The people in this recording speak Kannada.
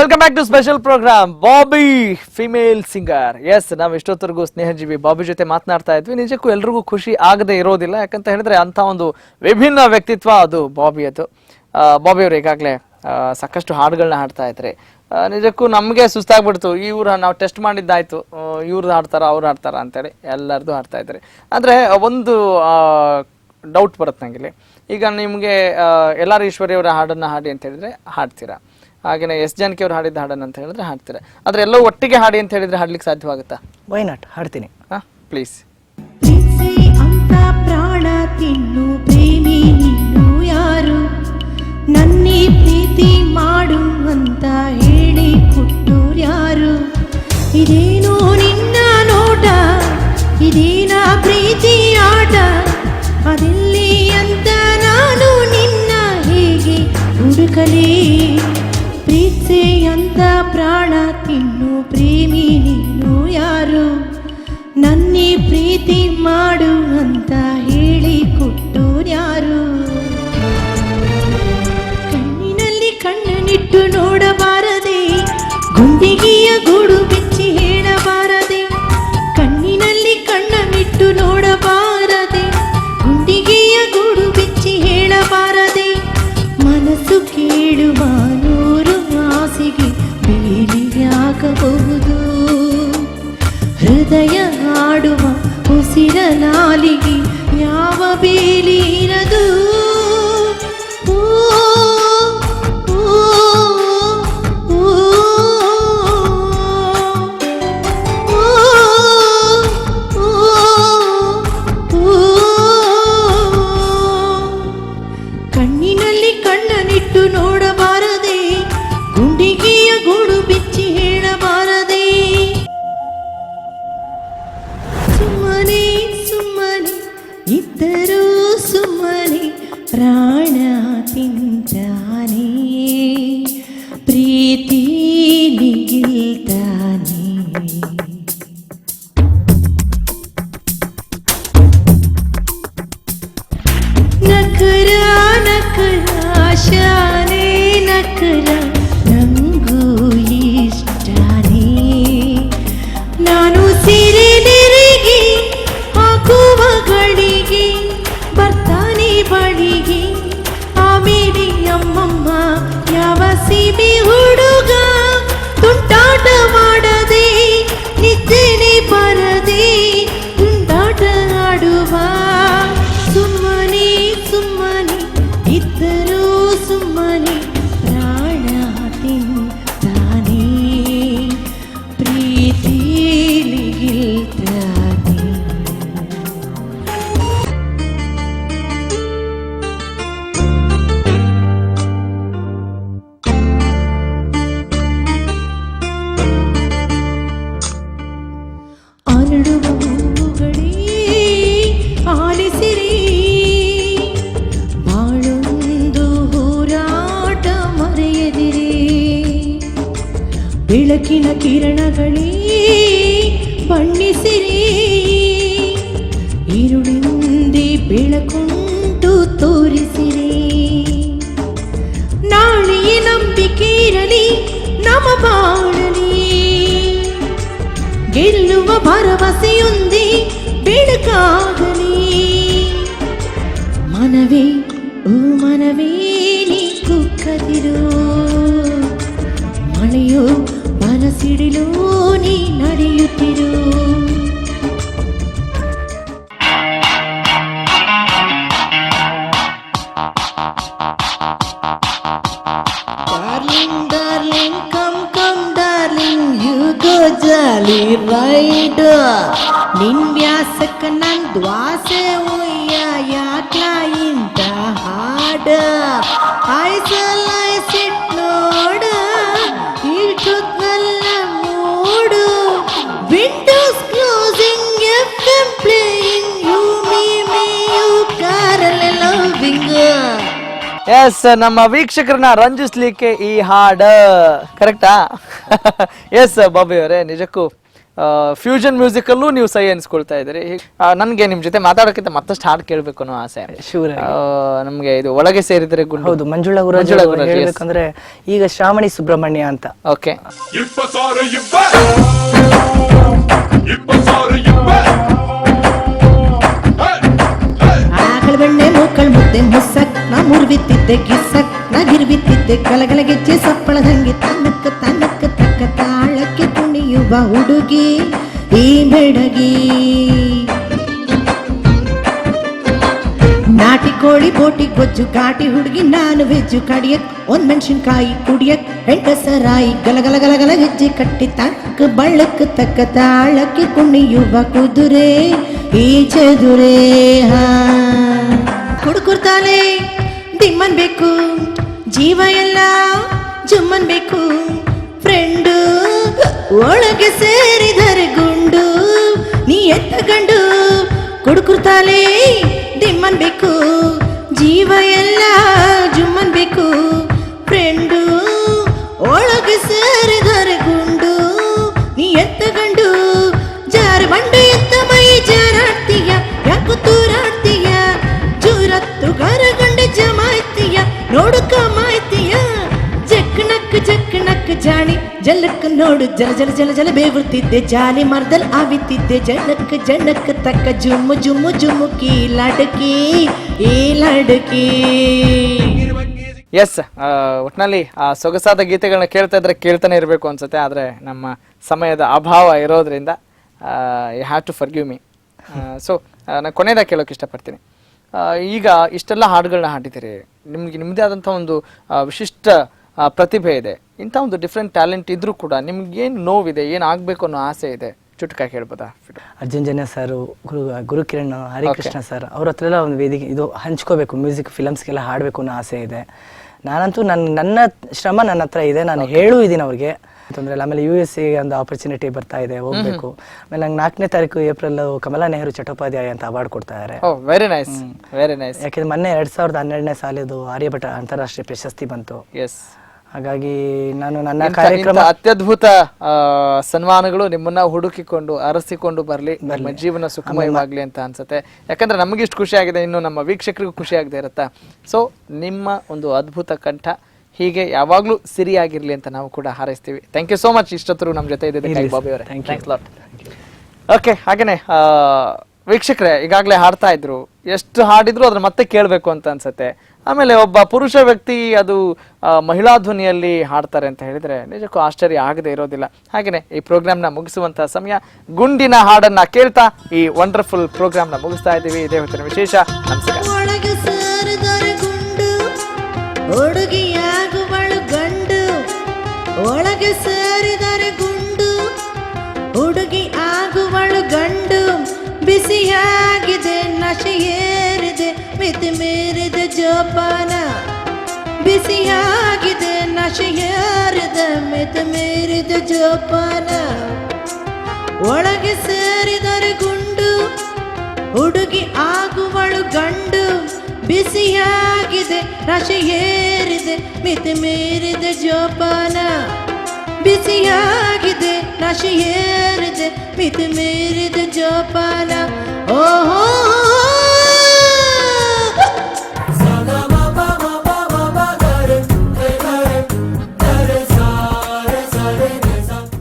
Welcome back to special program Bobby female singer. Yes, ನಾವು ಇಷ್ಟೊತ್ತರೆಗೂ ಸ್ನೇಹಜೀವಿ ಬಾಬಿ ಜೊತೆ ಮಾತನಾಡ್ತಾ ಇದ್ವಿ. ನಿಜಕ್ಕೂ ಎಲ್ರಿಗೂ ಖುಷಿ ಆಗದೆ ಇರೋದಿಲ್ಲ, ಯಾಕಂತ ಹೇಳಿದ್ರೆ ಅಂತ ಒಂದು ವಿಭಿನ್ನ ವ್ಯಕ್ತಿತ್ವ ಅದು ಬಾಬಿ. ಅದು ಬಾಬಿ ಅವರು ಈಗಾಗಲೇ ಸಾಕಷ್ಟು ಹಾಡುಗಳನ್ನ ಹಾಡ್ತಾ ಇದ್ರೆ ನಿಜಕ್ಕೂ ನಮಗೆ ಸುಸ್ತಾಗ್ಬಿಡ್ತು. ಇವ್ರ ನಾವು ಟೆಸ್ಟ್ ಮಾಡಿದ್ದಾಯ್ತು, ಇವ್ರದ್ದು ಹಾಡ್ತಾರ ಅವ್ರು ಹಾಡ್ತಾರ ಅಂತೇಳಿ ಎಲ್ಲರದು ಹಾಡ್ತಾ ಇದ್ದಾರೆ. ಆದರೆ ಒಂದು ಡೌಟ್ ಬರುತ್ತೆ ನನಗೆ. ಈಗ ನಿಮಗೆ ಎಲ್ಲಾರು ಈಶ್ವರಿ ಅವರ ಹಾಡನ್ನು ಹಾಡಿ ಅಂತ ಹೇಳಿದ್ರೆ ಹಾಡ್ತೀರಾ, ಹಾಗೆಯೇ ಎಸ್ ಜಾನಕಿ ಅವ್ರು ಹಾಡಿದ ಹಾಡನ್ನು ಅಂತ ಹೇಳಿದ್ರೆ ಹಾಡ್ತೀರಾ. ಆದರೆ ಎಲ್ಲೋ ಒಟ್ಟಿಗೆ ಹಾಡಿ ಅಂತ ಹೇಳಿದ್ರೆ ಹಾಡ್ಲಿಕ್ಕೆ ಸಾಧ್ಯವಾಗುತ್ತಾ? ವೈ ನಾಟ್, ಹಾಡ್ತೀನಿ. ಪ್ಲೀಸ್. ಪ್ರಾಣ ತಿನ್ನು ಪ್ರೇಮಿ ನೀನು ಯಾರು, ನನ್ನಿ ಪ್ರೀತಿ ಮಾಡು ಅಂತ ಹೇಳಿ ಕೊಟ್ಟೋರು ಯಾರು? ಇದೇನೋ ನಿನ್ನ ನೋಟ, ಇದೇನ ಪ್ರೀತಿ ಆಟ, ಅದೆಲ್ಲಿ ಅಂತ ನಾನು ನಿನ್ನ ಹೇಗೆ ಹುಡುಕಲಿ? ಪ್ರೀತಿ ಅಂತ ಪ್ರಾಣ ತಿನ್ನು ಪ್ರೇಮಿ ನೀನು ಯಾರು, ನನ್ನಿ ಪ್ರೀತಿ ಮಾಡು ಅಂತ ಹೇಳಿ ಕೊಟ್ಟೋರು ಯಾರು? ಕಣ್ಣಿನಲ್ಲಿ ಕಣ್ಣನಿಟ್ಟು ನೋಡಬಾರದೆ, ಗುಂಡಿಗೆಯ ಗೂಡು ಬಿಚ್ಚಿ ಹೇಳಬಾರದೆ. ಕಣ್ಣಿನಲ್ಲಿ ಕಣ್ಣನಿಟ್ಟು ನೋಡಬಾರದೆ, ಗುಂಡಿಗೆಯ ಗೂಡು ಬಿಚ್ಚಿ ಹೇಳಬಾರದೆ. ಮನಸ್ಸು ಕೇಳುವ ನೂರು ಆಸೆಗೆ ಬೇಲಿಯಾಗಬಹುದು, ಹೃದಯ ಹಾಡುವ ಉಸಿರ ನಾಲಿಗೆ ಯಾವ ಬೇಲಿ ಇರದು. ಕಣ್ಣಿನಲ್ಲಿ ಕಣ್ಣನಿಟ್ಟು ನೋಡಬಾರದೆ, ಗುಂಡಿಗೆಯ ಗೂಡು ಬಿಚ್ಚಿ ಹೇಳಬಾರದೆ. ಸುಮ್ಮನೆ ಸುಮ್ಮನೆ ಇದ್ದರೂ ಸುಮ್ಮನೆ ಪ್ರಾಣ ತಿಂತಾನೆ, ಪ್ರೀತಿ ಗಿಲ್ತಾನೆ. ನಕರ ನಕರ ಶಾನೆ ನಕರ ನಂಗೂ ಇಷ್ಟನೇ, ನಾನು ಸಿರೆ ನೆರೆಗೆ ಹಾಕುವ ಗಳಿಗೆ ಬರ್ತಾನೆ ಬಳಿಗೆ. ಆಮೇಲೆ ಅಮ್ಮಮ್ಮ ಯಾವ ಸಿಬಿ ಹುಡುಗ ತುಂಟಾಟ ಮಾಡದೆ, ನಿದ್ದೆನೆ ಬರದೆ ತುಂಟಾಟ ಆಡುವ. ಸುಮ್ಮನೆ ಸುಮ್ಮನೆ ಇದ್ದರೂ ಸುಮ್ಮನೆ ಪ್ರಾಣ ತಿಂತಾನೆ, ಪ್ರೀತಿ ಗಿಲ್ತಾನೆ. ಅರಳುವ ಹೂವುಗಳೇ ಆಲಿಸಿರಿ, ಬಾಳೊಂದು ಹೋರಾಟ ಮರೆಯದಿರಿ. ಬೆಳಕಿನ ಕಿರಣಗಳೇ ಬಣ್ಣಿಸಿರಿ, ഇരുಳಿಂದೆ ಬೆಳಕುಂಟು ತೋರಿಸಿರಿ. ನಾಳೆಯ ನಂಬಿಕೆ ಇರಲಿ ನಮ್ಮ ಬಾಳಲಿ, ಗೆಲ್ಲುವ ಭರವಸೆಯೊಂದೇ ಬೆಳಕಾಗಲಿ. ಮನವೇ ಓ ಮನವೇ ನೀ ಕುಕ್ಕದಿರು, ಮಳೆಯೋ ಮನಸ್ಸಿಡಿಲು ನೀ ನಡೆಯುತ್ತಿರು. Darling, darling, come, come, darling, you go jolly ride. ನಿನ್ ವ್ಯಾಸಕ್ಕ ನನ್ ದ್ವಾಸೆ ಒಯ್ಯ ಯಾಕ್ಲ ಇಂತ ಹಾಡ. ಐಸಲೈಸಿಟ್ ನೋಡ ಇಷ್ಟೊತ್ನಲ್ಲ mood, windows closing FM playing, you me you ಕಾರಲ್ಲ ಲವಿಂಗ್. ಎಸ್, ನಮ್ಮ ವೀಕ್ಷಕರನ್ನ ರಂಜಿಸ್ಲಿಕ್ಕೆ ಈ ಹಾಡು ಕರೆಕ್ಟಾ? ಎಸ್ ಬಾಬಿ ಅವರೇ, ನಿಜಕ್ಕೂ ಫ್ಯೂಷನ್ ಮ್ಯೂಸಿಕಲ್ಲೂ ನೀವು ಸೈ ಅನ್ಸ್ಕೊಳ್ತಾ ಇದ್ದೀರಿ. ನನಗೆ ನಿಮ್ಮ ಜೊತೆ ಮಾತಾಡೋಕ್ಕಿಂತ ಮತ್ತಷ್ಟು ಹಾಡು ಕೇಳಬೇಕು ಅನ್ನೋ ಆಸೆ. ನಮಗೆ ಇದು ಒಳಗೆ ಸೇರಿದರೆ ಗುಂಡು. ಹೌದು, ಮಂಜುಳಾ ಗುರುರಾಜ್ ಹೇಳ್ಬೇಕಂದ್ರೆ ಈಗ ಶ್ರಾವಣಿ ಸುಬ್ರಹ್ಮಣ್ಯ ಅಂತ. ಓಕೆ, ಆಕಳ ಬೆಣ್ಣೆ ಮೂಕಳ್ ಮುದ್ದೆ ಮುಸ್ಸಕ್ ನಾ ಮುರ್ಬಿತ್ತಿದ್ದೆ ಗಿಸ್ಸಕ್ ನಾ ಗಿರ್ಬಿತ್ತಿದ್ದೆ ಗಲಗಲ ಗೆಜ್ಜೆ ಸಪ್ಪಳದಂಗೆ ತನ್ನಕ್ಕ ತನ್ನಕ್ಕ ತಕ್ಕ ತಾಳಕ್ಕೆ ಕುಣಿಯುವ ಹುಡುಗಿ ಈ ಬೆಡಗಿ. ನಾಟಿ ಕೋಳಿ ಬೋಟಿ ಗೊಜ್ಜು ಘಾಟಿ ಹುಡುಗಿ ನಾನು ವೆಜ್ಜು ಕಡಿಯಕ್ ಒಂದ್ ಮೆಣಸಿನ್ಕಾಯಿ ಕುಡಿಯಕ್ ಹೆಂಡಸರಾಯಿ ಗಲಗಲ ಗಲಗಲ ಹೆಜ್ಜೆ ಕಟ್ಟಿ ತಕ್ಕ ಬಳ್ಳಕ್ ತಕ್ಕ ತಾಳಕ್ಕೆ ಕುಣಿಯುವ ಕುದುರೆ ಈ ಚದುರೆ. ಹುಡುಕುರ್ತಾನೆ ದಿಮ್ಮನ್ ಬೇಕು ಜೀವ ಎಲ್ಲ ಜುಮ್ಮನ್ ಬೇಕು ಫ್ರೆಂಡು ಒಳಗೆ ಸೇರಿದರೆ ಗುಂಡು ನೀ ಎತ್ತ ಗಂಡು. ಕುಡುಕುರ್ತಾಲೆ ದಿಮ್ಮನ್ ಬೇಕು ಜೀವ ಎಲ್ಲ ಜುಮ್ಮನ್ ಬೇಕು ಫ್ರೆಂಡು ಒಳಗೆ ಸೇರಿದರೆ ಗುಂಡು ನೀ ಎತ್ತ ಗಂಡು. ಜಾರ ಬಂಡೆ ಎತ್ತ ಮೈ ಜಾರಾಡ್ತೀಯ ಯಾಕು ತೂರಾಡ್ತೀಯ ಜೂರತ್ತು ಗರಗಂಡೆ ಜಮಾಯ್ತೀಯ ನೋಡುಕ ಮಾಯ್ತೀಯ ಜಕ್ ನಕ್ ಜಾಣಿ ಜಲಕ್ ನೋಡು ಜಲ ಜಲ ಜಲ ಜಲ ಬೇವುರ್ತಿದ್ದೆ ಜಾಲಿ ಮರ್ದಲ್ ಆವಿತ್ತಿದ್ದೆ ಜನಕ್ ಜನಕ್ ತಕ್ಕ ಜುಮ್ಮು ಜುಮ್ಮು ಜುಮ್ಮುಕಿ ಲಡಕಿ ಈ ಲಡಕಿ. ಎಸ್, ಒಟ್ಟಿನಲ್ಲಿ ಆ ಸೊಗಸಾದ ಗೀತೆಗಳನ್ನ ಕೇಳ್ತಾ ಇದ್ರೆ ಕೇಳ್ತಾನೆ ಇರಬೇಕು ಅನ್ಸುತ್ತೆ. ಆದರೆ ನಮ್ಮ ಸಮಯದ ಅಭಾವ ಇರೋದ್ರಿಂದ you have to forgive me. So ನಾನು ಕೊನೆಯದಾಗಿ ಕೇಳೋಕೆ ಇಷ್ಟಪಡ್ತೀನಿ. ಈಗ ಇಷ್ಟೆಲ್ಲ ಹಾಡುಗಳನ್ನ ಹಾಡಿದ್ದೀರಿ, ನಿಮ್ಗೆ ನಿಮ್ಮದೇ ಆದಂಥ ಒಂದು ವಿಶಿಷ್ಟ ಪ್ರತಿಭೆ ಇದೆ. ಇಂಥ ಒಂದು ಡಿಫ್ರೆಂಟ್ ಟ್ಯಾಲೆಂಟ್ ಇದ್ರೂ ಕೂಡ ನಿಮ್ಗೇನು ನೋವಿದೆ, ಏನು ಆಗಬೇಕು ಅನ್ನೋ ಆಸೆ ಇದೆ, ಚುಟುಕಾಗಿ ಹೇಳ್ಬೋದಾ? ಅರ್ಜುನ್ ಜನ್ಯ ಸರ್, ಗುರುಕಿರಣ್, ಹರಿಕೃಷ್ಣ ಸರ್ ಅವ್ರ ಹತ್ರ ಎಲ್ಲ ಒಂದು ವೇದಿಕೆ ಇದು ಹಂಚ್ಕೋಬೇಕು, ಮ್ಯೂಸಿಕ್ ಫಿಲಮ್ಸ್ಗೆಲ್ಲ ಹಾಡಬೇಕು ಅನ್ನೋ ಆಸೆ ಇದೆ. ನಾನಂತೂ ನನ್ನ ಶ್ರಮ ನನ್ನ ಹತ್ರ ಇದೆ, ನಾನು ಹೇಳೂ ಇದ್ದೀನಿ ಅವ್ರಿಗೆ ಅಂತಂದ್ರೆ. ಆಮೇಲೆ USA ಒಂದು ಆಪರ್ಚುನಿಟಿ ಬರ್ತಾ ಇದೆ, ಹೋಗ್ಬೇಕು. ಆಮೇಲೆ ನಂಗೆ 4ನೇ ತಾರೀಕು ಏಪ್ರಿಲ್ ಕಮಲಾ ನೆಹರು ಚಟ್ಟೋಪಾಧ್ಯಾಯ ಅಂತ ಅವಾರ್ಡ್ ಕೊಡ್ತಾ ಇದ್ದಾರೆ. Very nice, very nice. ಯಾಕೆಂದ್ರೆ ಮೊನ್ನೆ 2012ನೇ ಸಾಲಿದು ಆರ್ಯಭಟ ಅಂತಾರಾಷ್ಟ್ರೀಯ ಪ್ರಶಸ್ತಿ ಬಂತು. ಎಸ್, ಹಾಗಾಗಿ ನಾನು ನನ್ನ ಕಾರ್ಯಕ್ರಮ ಅತ್ಯದ್ಭುತ ಸನ್ಮಾನಗಳು ನಿಮ್ಮನ್ನ ಹುಡುಕಿಕೊಂಡು ಅರಸಿಕೊಂಡು ಬರ್ಲಿ, ನಿಮ್ಮ ಜೀವನ ಸುಖಮಯವಾಗ್ಲಿ ಅಂತ ಅನ್ಸುತ್ತೆ. ಯಾಕಂದ್ರೆ ನಮಗೆ ಇಷ್ಟು ಖುಷಿ ಆಗಿದೆ, ಇನ್ನು ನಮ್ಮ ವೀಕ್ಷಕರಿಗೂ ಖುಷಿ ಆಗದೆ ಇರುತ್ತಾ. ಸೊ ನಿಮ್ಮ ಒಂದು ಅದ್ಭುತ ಕಂಠ ಹೀಗೆ ಯಾವಾಗ್ಲೂ ಸಿರಿಯಾಗಿರ್ಲಿ ಅಂತ ನಾವು ಕೂಡ ಹಾರೈಸ್ತೀವಿ. ಥ್ಯಾಂಕ್ ಯು ಸೋ ಮಚ್ ಇಷ್ಟೊತ್ತರು ನಮ್ಮ ಜೊತೆ ಇದ್ದಿದ್ದಕ್ಕೆ ಬಾಬಿ ಅವರೇ. Thanks lot. ಓಕೆ, ಹಾಗೇನೆ ವೀಕ್ಷಕರೇ ಈಗಾಗಲೇ ಹಾಡ್ತಾ ಇದ್ರು, ಎಷ್ಟು ಹಾಡಿದ್ರು ಅದ್ರ ಮತ್ತೆ ಕೇಳಬೇಕು ಅಂತ ಅನ್ಸುತ್ತೆ. ಆಮೇಲೆ ಒಬ್ಬ ಪುರುಷ ವ್ಯಕ್ತಿ ಅದು ಮಹಿಳಾ ಧ್ವನಿಯಲ್ಲಿ ಹಾಡ್ತಾರೆ ಅಂತ ಹೇಳಿದ್ರೆ ನಿಜಕ್ಕೂ ಆಶ್ಚರ್ಯ ಆಗದೆ ಇರೋದಿಲ್ಲ. ಹಾಗೇನೆ ಈ ಪ್ರೋಗ್ರಾಮ್ನ ಮುಗಿಸುವಂತಹ ಸಮಯ. ಗುಂಡಿನ ಹಾಡನ್ನ ಕೇಳ್ತಾ ಈ ವಂಡರ್ಫುಲ್ ಪ್ರೋಗ್ರಾಮ್ನ ಮುಗಿಸ್ತಾ ಇದ್ದೀವಿ. ಇದೇ ಹೊತ್ತಿನ ವಿಶೇಷ. ನಮಸ್ಕಾರ. ಒಳಗೆ ಸೇರಿದರೆ ಗುಂಡು ಹುಡುಗಿಯಾಗುವಳು ಗಂಡು, ಒಳಗೆ ಸೇರಿದರೆ ಗುಂಡು ಹುಡುಗಿ ಆಗುವಳು ಗಂಡು. ಬಿಸಿಯಾಗಿದೆ ನಶೆ ಏರಿದೆ ಮಿತಿ ಮೀರಿದೆ ಜೋಪಾನ, ಬಿಸಿಯಾಗಿದೆ ನಶೆ ಏರಿದೆ ಮಿತಿ ಮೀರಿದೆ ಜೋಪಾನ. ಒಳಗೆ ಸೇರಿದರೆ ಗುಂಡು ಹುಡುಗಿ ಆಗುವಳು ಗಂಡು, ಬಿಸಿಯಾಗಿದೆ ನಶೆ ಏರಿದೆ ಮಿತಿ ಮೀರಿದೆ ಜೋಪಾನ, ಬಿಸಿಯಾಗಿದೆ ನಶೆ ಏರಿದೆ ಮಿತಿ ಮೀರಿದೆ ಜೋಪಾನ.